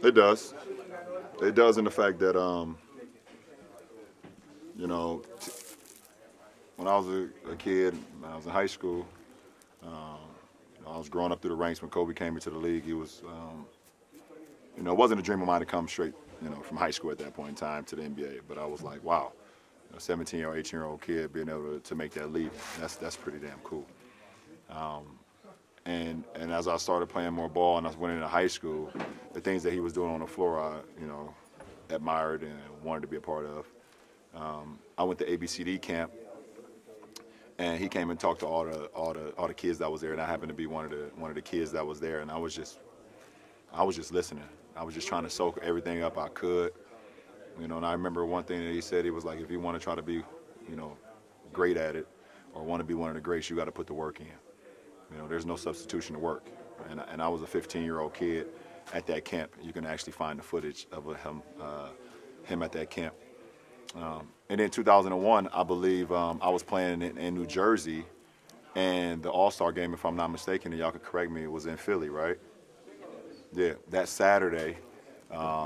It does. It does in the fact that, you know, when I was a kid, when I was in high school, I was growing up through the ranks when Kobe came into the league. He was, it wasn't a dream of mine to come straight, from high school at that point in time to the NBA. But I was like, wow, a 17-year-old, 18-year-old kid being able to make that leap, that's pretty damn cool. And as I started playing more ball and I went into high school, the things that he was doing on the floor, I admired and wanted to be a part of. I went to ABCD camp, and he came and talked to all the kids that was there, and I happened to be one of the kids that was there, and I was just listening. I was just trying to soak everything up I could, and I remember one thing that he said. He was like, if you want to try to be, great at it, or want to be one of the greats, you got to put the work in. There's no substitution to work. And I was a 15-year-old kid at that camp. You can actually find the footage of him at that camp. And in 2001, I believe I was playing in New Jersey, and the All-Star game, if I'm not mistaken, and y'all can correct me, it was in Philly, right? Yeah, that Saturday,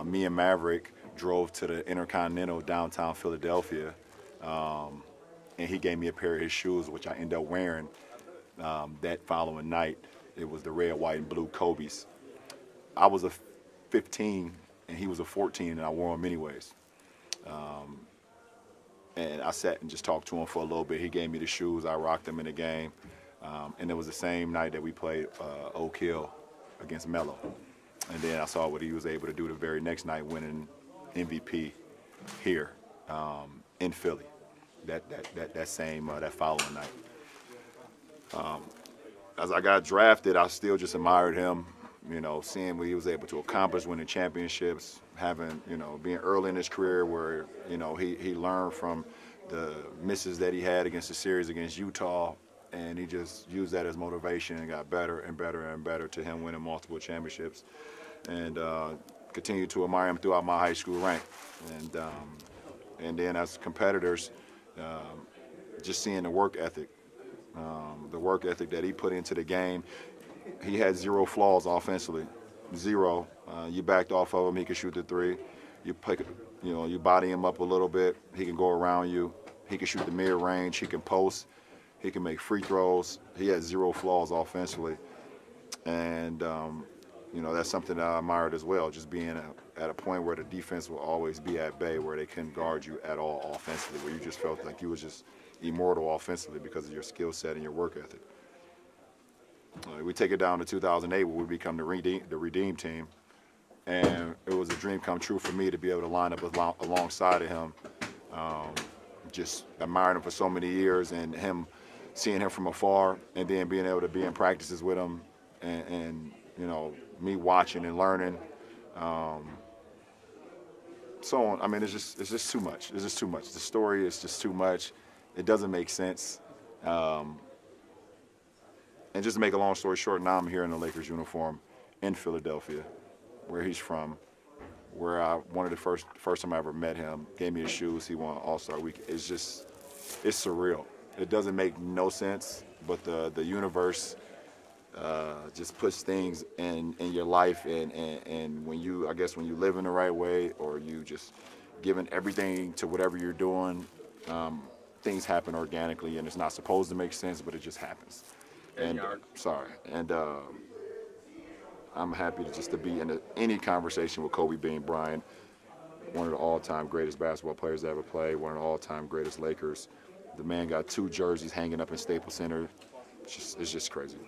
me and Maverick drove to the Intercontinental downtown Philadelphia, and he gave me a pair of his shoes, which I ended up wearing that following night. It was the red, white, and blue Kobe's. I was a 15, and he was a 14, and I wore them anyways. And I sat and just talked to him for a little bit. He gave me the shoes. I rocked them in the game. And it was the same night that we played Oak Hill against Melo. And then I saw what he was able to do the very next night, winning MVP here in Philly. That following night. As I got drafted, I still just admired him. Seeing what he was able to accomplish, winning championships, being early in his career where, he learned from the misses that he had against the series against Utah, and he just used that as motivation and got better and better and better to him winning multiple championships, and continued to admire him throughout my high school rank. And then as competitors, just seeing the work ethic that he put into the game. He had zero flaws offensively, zero. You backed off of him, he could shoot the three. You body him up a little bit, he can go around you. He can shoot the mid-range, he can post, he can make free throws. He had zero flaws offensively. And, that's something that I admired as well, just being at a point where the defense will always be at bay, where they couldn't guard you at all offensively, where you just felt like you was just immortal offensively because of your skill set and your work ethic. We take it down to 2008 where we become the Redeem team, and it was a dream come true for me to be able to line up alongside of him. Just admiring him for so many years, and seeing him from afar, and then being able to be in practices with him, and me watching and learning. So on. I mean, it's just too much. It's just too much. The story is just too much. It doesn't make sense. And just to make a long story short, now I'm here in the Lakers uniform in Philadelphia, where he's from, where one of the first time I ever met him, gave me his shoes, he won All-Star Week. It's surreal. It doesn't make no sense, but the universe just puts things in your life, and when you live in the right way, or you just giving everything to whatever you're doing, things happen organically, and it's not supposed to make sense, but it just happens. And I'm happy to be in any conversation with Kobe Bean Bryant, one of the all-time greatest basketball players to ever play, one of the all-time greatest Lakers. The man got 2 jerseys hanging up in Staples Center. It's just crazy.